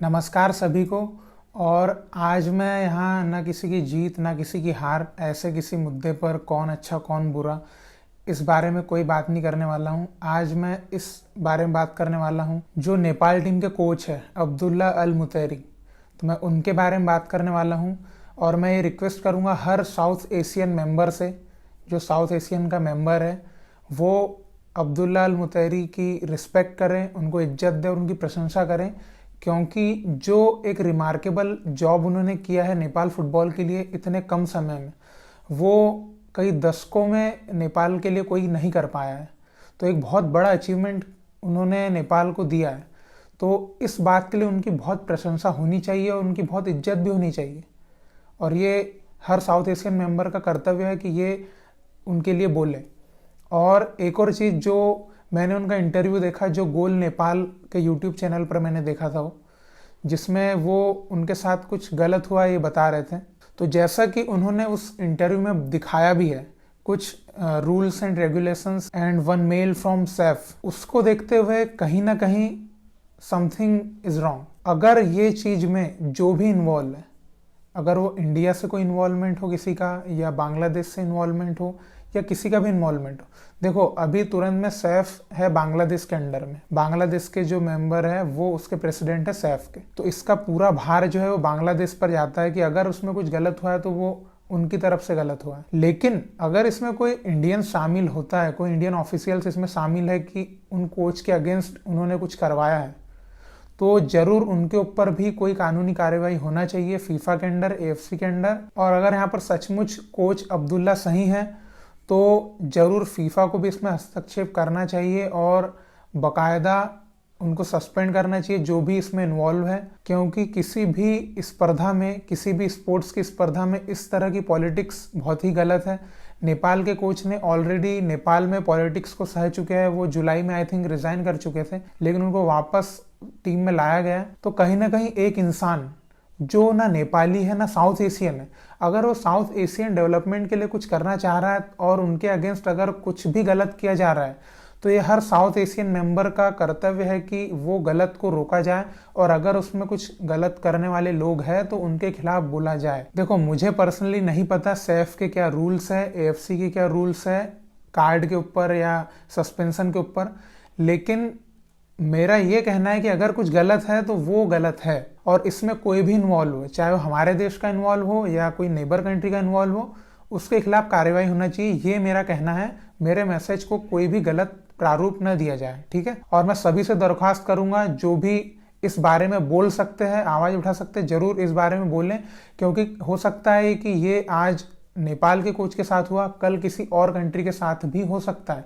नमस्कार सभी को। और आज मैं यहाँ ना किसी की जीत ना किसी की हार, ऐसे किसी मुद्दे पर कौन अच्छा कौन बुरा, इस बारे में कोई बात नहीं करने वाला हूँ। आज मैं इस बारे में बात करने वाला हूँ जो नेपाल टीम के कोच है अब्दुल्ला अल मुतैरी, तो मैं उनके बारे में बात करने वाला हूँ। और मैं ये रिक्वेस्ट करूँगा हर साउथ एशियन मेंबर से, जो साउथ एशियन का मेंबर है वो अब्दुल्ला अल मुतैरी की रिस्पेक्ट करें, उनको इज्जत दें और उनकी प्रशंसा करें, क्योंकि जो एक रिमार्केबल जॉब उन्होंने किया है नेपाल फुटबॉल के लिए इतने कम समय में, वो कई दशकों में नेपाल के लिए कोई नहीं कर पाया है। तो एक बहुत बड़ा अचीवमेंट उन्होंने नेपाल को दिया है। तो इस बात के लिए उनकी बहुत प्रशंसा होनी चाहिए और उनकी बहुत इज्जत भी होनी चाहिए। और ये हर साउथ एशियन मेंबर का कर्तव्य है कि ये उनके लिए बोले। और एक और चीज़, जो मैंने उनका इंटरव्यू देखा जो गोल नेपाल के यूट्यूब चैनल पर मैंने देखा था, वो जिसमें वो उनके साथ कुछ गलत हुआ ये बता रहे थे। तो जैसा कि उन्होंने उस इंटरव्यू में दिखाया भी है, कुछ rules and regulations and one mail from safe, उसको देखते हुए कहीं ना कहीं समथिंग इज रॉन्ग। अगर ये चीज़ में जो भी इन्वॉल्व है, अगर वो इंडिया से कोई इन्वॉल्वमेंट हो किसी का, या बांग्लादेश से इन्वॉल्वमेंट हो, या किसी का भी इन्वॉल्वमेंट हो। देखो अभी तुरंत में सैफ है बांग्लादेश के अंडर में, बांग्लादेश के जो मेंबर है वो उसके प्रेसिडेंट है सैफ के, तो इसका पूरा भार जो है वो बांग्लादेश पर जाता है कि अगर उसमें कुछ गलत हुआ है तो वो उनकी तरफ से गलत हुआ है। लेकिन अगर इसमें कोई इंडियन शामिल होता है, कोई इंडियन ऑफिशियल्स इसमें शामिल है कि उन कोच के अगेंस्ट उन्होंने कुछ करवाया है, तो जरूर उनके ऊपर भी कोई कानूनी कार्रवाई होना चाहिए फीफा के अंडर, एएफसी के अंडर। और अगर यहाँ पर सचमुच कोच अब्दुल्ला सही है तो जरूर फीफा को भी इसमें हस्तक्षेप करना चाहिए और बकायदा उनको सस्पेंड करना चाहिए जो भी इसमें इन्वॉल्व है। क्योंकि किसी भी स्पर्धा में, किसी भी स्पोर्ट्स की स्पर्धा में इस तरह की पॉलिटिक्स बहुत ही गलत है। नेपाल के कोच ने ऑलरेडी नेपाल में पॉलिटिक्स को सह चुके हैं, वो जुलाई में आई थिंक रिजाइन कर चुके थे, लेकिन उनको वापस टीम में लाया गया। तो कहीं ना कहीं एक इंसान जो ना नेपाली है ना साउथ एशियन है, अगर वो साउथ एशियन डेवलपमेंट के लिए कुछ करना चाह रहा है और उनके अगेंस्ट अगर कुछ भी गलत किया जा रहा है, तो ये हर साउथ एशियन मेंबर का कर्तव्य है कि वो गलत को रोका जाए। और अगर उसमें कुछ गलत करने वाले लोग हैं तो उनके खिलाफ बोला जाए। देखो मुझे पर्सनली नहीं पता सैफ के क्या रूल्स है, एएफसी के क्या रूल्स है कार्ड के ऊपर या सस्पेंशन के ऊपर, लेकिन मेरा ये कहना है कि अगर कुछ गलत है तो वो गलत है। और इसमें कोई भी इन्वॉल्व हो, चाहे वो हमारे देश का इन्वॉल्व हो या कोई नेबर कंट्री का इन्वॉल्व हो, उसके खिलाफ कार्रवाई होना चाहिए, ये मेरा कहना है। मेरे मैसेज को कोई भी गलत प्रारूप न दिया जाए, ठीक है। और मैं सभी से दरख्वास्त करूंगा जो भी इस बारे में बोल सकते हैं, आवाज उठा सकते हैं, जरूर इस बारे में बोलें। क्योंकि हो सकता है कि ये आज नेपाल के कोच के साथ हुआ, कल किसी और कंट्री के साथ भी हो सकता है।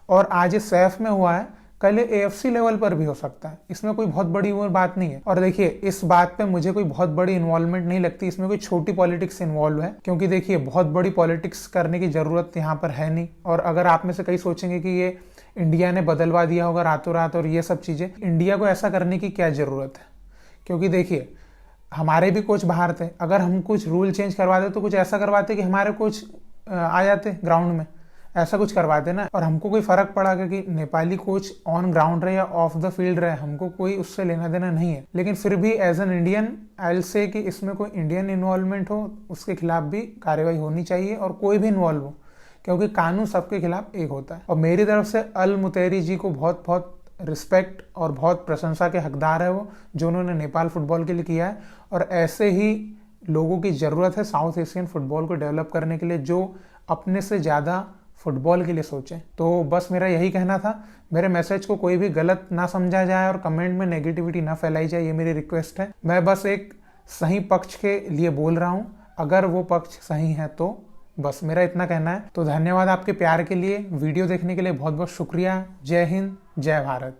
और आज ये सैफ में हुआ है, कल एएफसी लेवल पर भी हो सकता है। इसमें कोई बहुत बड़ी वो बात नहीं है। और देखिए इस बात पे मुझे कोई बहुत बड़ी इन्वॉल्वमेंट नहीं लगती, इसमें कोई छोटी पॉलिटिक्स इन्वॉल्व है। क्योंकि देखिए बहुत बड़ी पॉलिटिक्स करने की जरूरत यहाँ पर है नहीं। और अगर आप में से कई सोचेंगे कि ये इंडिया ने बदलवा दिया होगा रातों रात और ये सब चीजें, इंडिया को ऐसा करने की क्या जरूरत है। क्योंकि देखिए हमारे भी कोच बाहर थे, अगर हम कुछ रूल चेंज करवाते तो कुछ ऐसा करवाते कि हमारे कोच आ जाते ग्राउंड में, ऐसा कुछ करवाते ना। और हमको कोई फर्क पड़ा कि नेपाली कोच ऑन ग्राउंड रहे या ऑफ द फील्ड रहे, हमको कोई उससे लेना देना नहीं है। लेकिन फिर भी as an Indian I will say कि इसमें कोई इंडियन इन्वॉल्वमेंट हो उसके खिलाफ भी कार्रवाई होनी चाहिए, और कोई भी इन्वॉल्व हो, क्योंकि कानून सबके खिलाफ एक होता है। और मेरी तरफ से अल मुतैरी जी को बहुत बहुत रिस्पेक्ट और बहुत प्रशंसा के हकदार है वो, जो उन्होंने नेपाल फुटबॉल के लिए किया है। और ऐसे ही लोगों की ज़रूरत है साउथ एशियन फुटबॉल को डेवलप करने के लिए, जो अपने से ज़्यादा फुटबॉल के लिए सोचें। तो बस मेरा यही कहना था। मेरे मैसेज को कोई भी गलत ना समझा जाए और कमेंट में नेगेटिविटी ना फैलाई जाए, ये मेरी रिक्वेस्ट है। मैं बस एक सही पक्ष के लिए बोल रहा हूँ, अगर वो पक्ष सही है तो बस मेरा इतना कहना है। तो धन्यवाद आपके प्यार के लिए, वीडियो देखने के लिए बहुत बहुत शुक्रिया। जय हिंद, जय भारत।